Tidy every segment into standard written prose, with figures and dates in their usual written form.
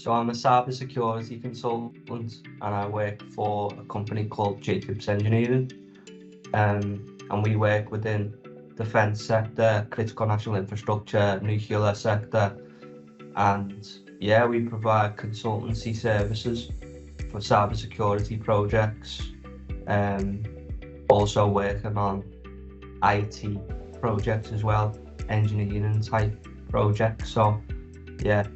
So I'm a cybersecurity consultant and I work for a company called Jacobs Engineering. And we work within defence sector, critical national infrastructure, nuclear sector, and yeah, we provide consultancy services for cybersecurity projects. Also working on IT projects as well, engineering type projects. So yeah,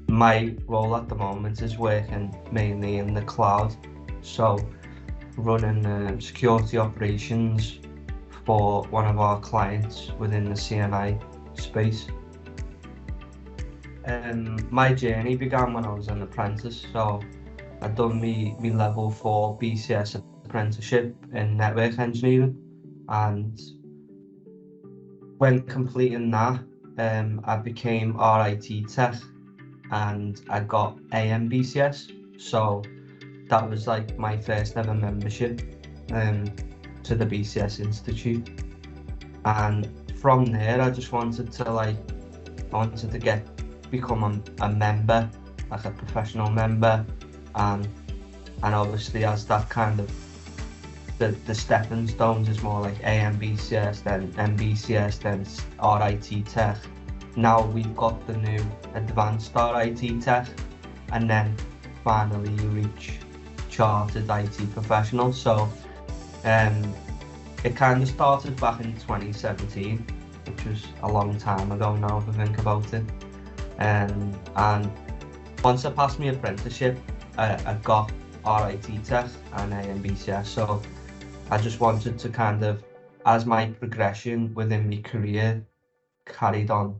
my role at the moment is working mainly in the cloud, so running security operations for one of our clients within the CNI space. My journey began when I was an apprentice, so I'd done my level 4 BCS apprenticeship in network engineering, and when completing that, I became RIT Tech and I got MBCS, so that was like my first ever membership to the BCS Institute. And from there I just wanted to become a member, like a professional member, and obviously as that kind of the stepping stones is more like AMBCS, then MBCS, then RIT Tech. Now we've got the new advanced RIT Tech, and then finally you reach Chartered IT Professional. So it kind of started back in 2017, which was a long time ago now if I think about it. And once I passed my apprenticeship, I got RIT Tech and AMBCS. So I just wanted to kind of, as my progression within my career carried on,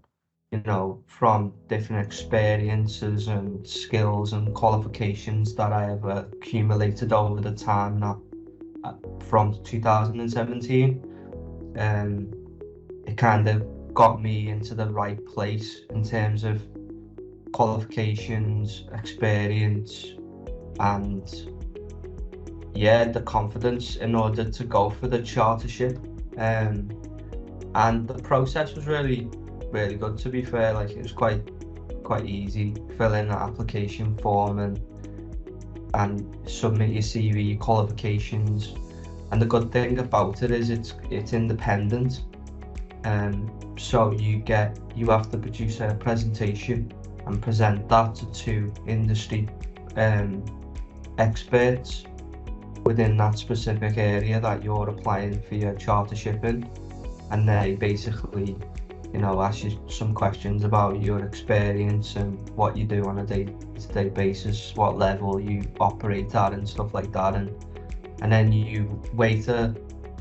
you know, from different experiences and skills and qualifications that I have accumulated over the time now, from 2017, it kind of got me into the right place in terms of qualifications, experience, and yeah, the confidence in order to go for the chartership. And the process was really good, to be fair. Like, it was quite easy. Fill in an application form and submit your CV, your qualifications. And the good thing about it is it's independent. So you have to produce a presentation and present that to 2 industry experts within that specific area that you're applying for your chartership in, and they basically, you know, ask you some questions about your experience and what you do on a day-to-day basis, what level you operate at and stuff like that, and then you wait a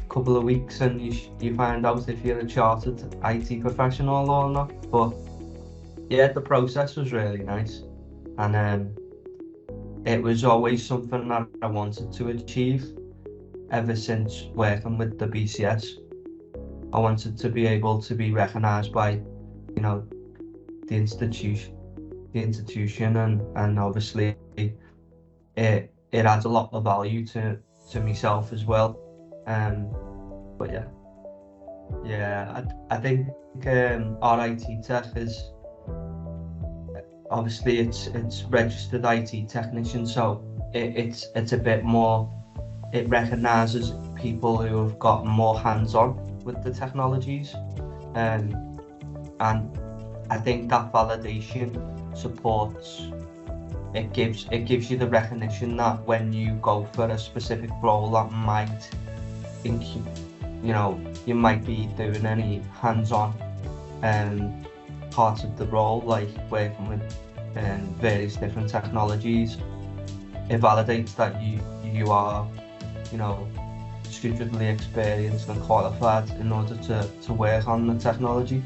couple of weeks and you find out if you're a chartered IT professional or not. But yeah, the process was really nice, and it was always something that I wanted to achieve ever since working with the BCS. I wanted to be able to be recognised by, you know, the institution, and obviously it adds a lot of value to myself as well. But yeah, I think RIT Tech is obviously it's registered IT technician, so it's a bit more. It recognises people who have got more hands-on with the technologies, and I think that validation supports. It gives you the recognition that when you go for a specific role that might think you might be doing any hands-on parts of the role, like working with various different technologies. It validates that you are, you know, suitably experienced and qualified in order to work on the technology.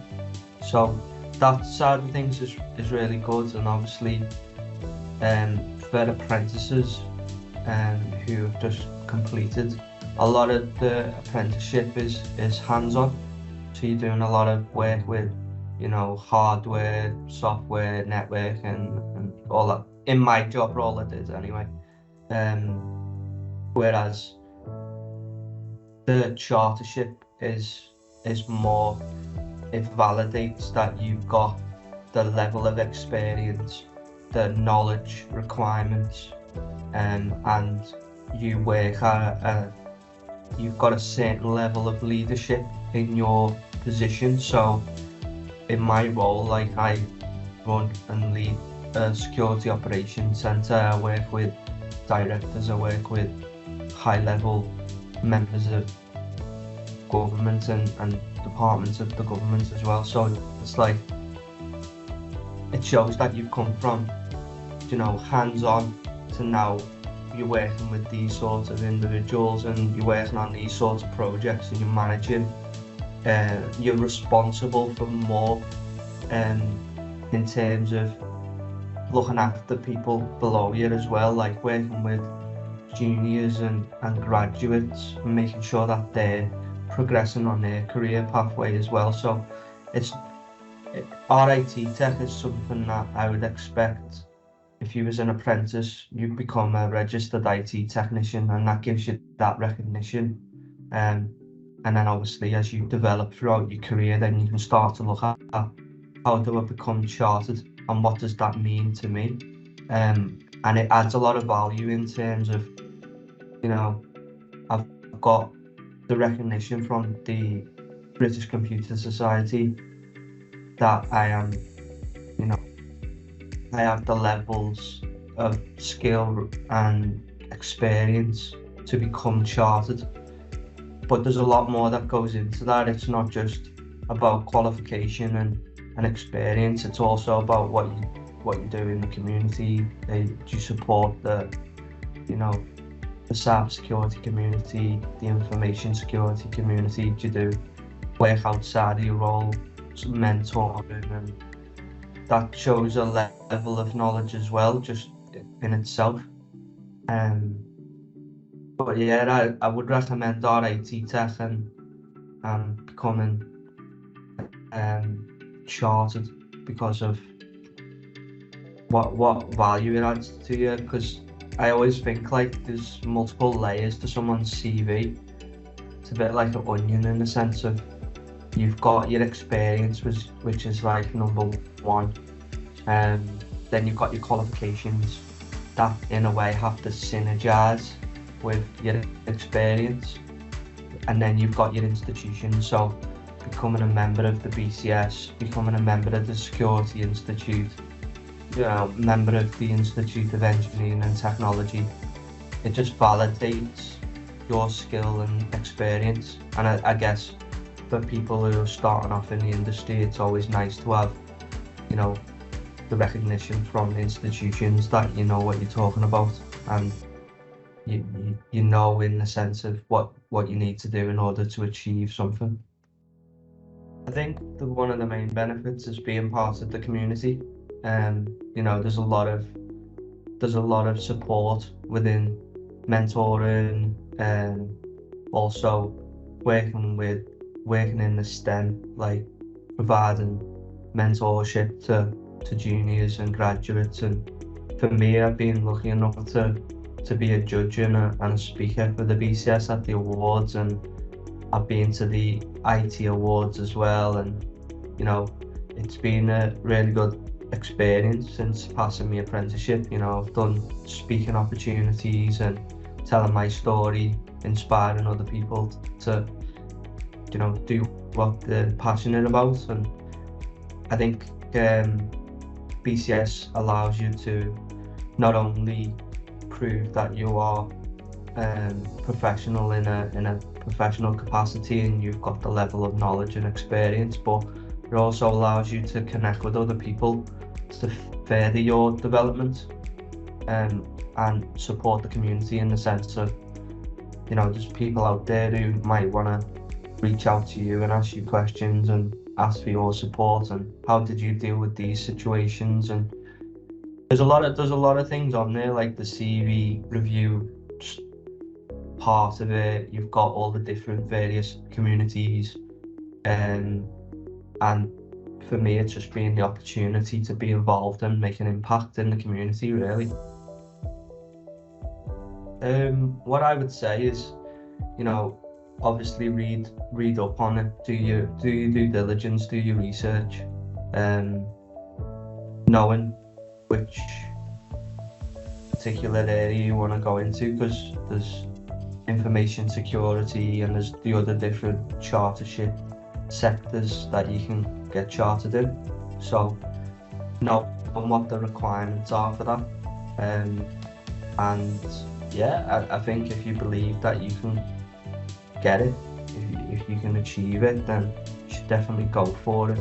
So that side of things is really good. And obviously for apprentices who have just completed, a lot of the apprenticeship is hands-on, so you're doing a lot of work with, you know, hardware, software, network, and all that. In my job role, it is anyway. Whereas the chartership is more, it validates that you've got the level of experience the knowledge requirements, and you work at you've got a certain level of leadership in your position. So in my role, like, I run and lead a security operations centre. I work with directors, I work with high level members of government and departments of the government as well. So it's like, it shows that you've come from, hands-on to now you're working with these sorts of individuals and you're working on these sorts of projects and you're managing. You're responsible for more in terms of looking after people below you as well, like working with juniors and graduates, making sure that they're progressing on their career pathway as well. So our IT tech is something that I would expect if you was an apprentice, you'd become a registered IT technician, and that gives you that recognition. And then obviously as you develop throughout your career, then you can start to look at how do I become chartered and what does that mean to me. And it adds a lot of value in terms of, I've got the recognition from the British Computer Society that I am, I have the levels of skill and experience to become chartered. But there's a lot more that goes into that. It's not just about qualification and experience. It's also about what you do in the community. Do you support the cyber security community, the information security community? Do you do work outside of your role, mentoring, and that shows a level of knowledge as well, just in itself. But yeah, I would recommend our IT tech and becoming chartered because of what value it adds to you. Because I always think like there's multiple layers to someone's CV. It's a bit like an onion in the sense of you've got your experience, which is like number one, and then you've got your qualifications that in a way have to synergize with your experience, and then you've got your institution. So becoming a member of the BCS, becoming a member of the Security Institute, member of the Institute of Engineering and Technology, it just validates your skill and experience. And I guess for people who are starting off in the industry, it's always nice to have, the recognition from the institutions that you know what you're talking about, and you know in the sense of what you need to do in order to achieve something. I think one of the main benefits is being part of the community. There's a lot of support within mentoring, and also working in the STEM, like providing mentorship to juniors and graduates. And for me, I've been lucky enough to be a judge and a speaker for the BCS at the awards, and I've been to the IT awards as well, and it's been a really good experience since passing my apprenticeship. I've done speaking opportunities and telling my story, inspiring other people to do what they're passionate about. And I think BCS allows you to not only prove that you are professional in a professional capacity and you've got the level of knowledge and experience, but it also allows you to connect with other people to further your development, and support the community in the sense of there's people out there who might want to reach out to you and ask you questions and ask for your support, and how did you deal with these situations. And there's a lot of things on there, like the CV review part of it. You've got all the different various communities, and for me it's just been the opportunity to be involved and make an impact in the community, really. What I would say is, obviously read up on it, do your due diligence, do your research, knowing which particular area you want to go into, because there's information security and there's the other different chartership sectors that you can get chartered in. So know what the requirements are for that. And yeah, I think if you believe that you can get it, if you can achieve it, then you should definitely go for it.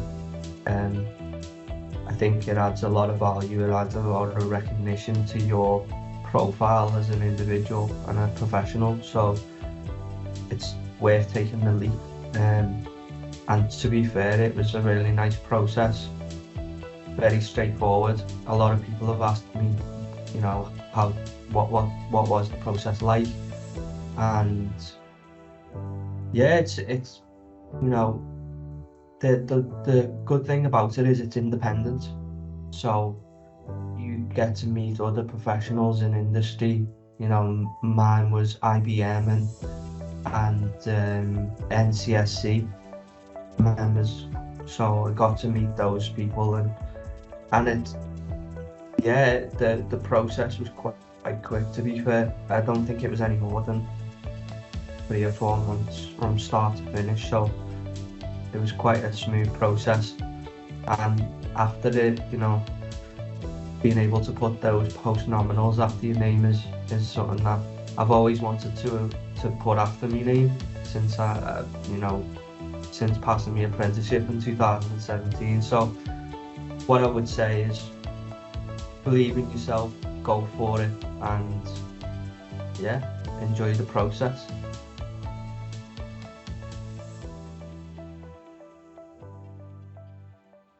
I think it adds a lot of value, it adds a lot of recognition to your profile as an individual and a professional, so it's worth taking the leap. And to be fair, it was a really nice process, very straightforward. A lot of people have asked me, you know, what was the process like, and yeah, it's you know, the good thing about it is it's independent, so you get to meet other professionals in industry. You know, mine was IBM and NCSC members, so I got to meet those people, and it, yeah, the process was quite quick, to be fair. I don't think it was any more than 3 or 4 months from start to finish, so it was quite a smooth process. And after it, you know, being able to put those post-nominals after your name is something that I've always wanted to put after my name since since passing my apprenticeship in 2017. So what I would say is, believe in yourself, go for it, and yeah, enjoy the process.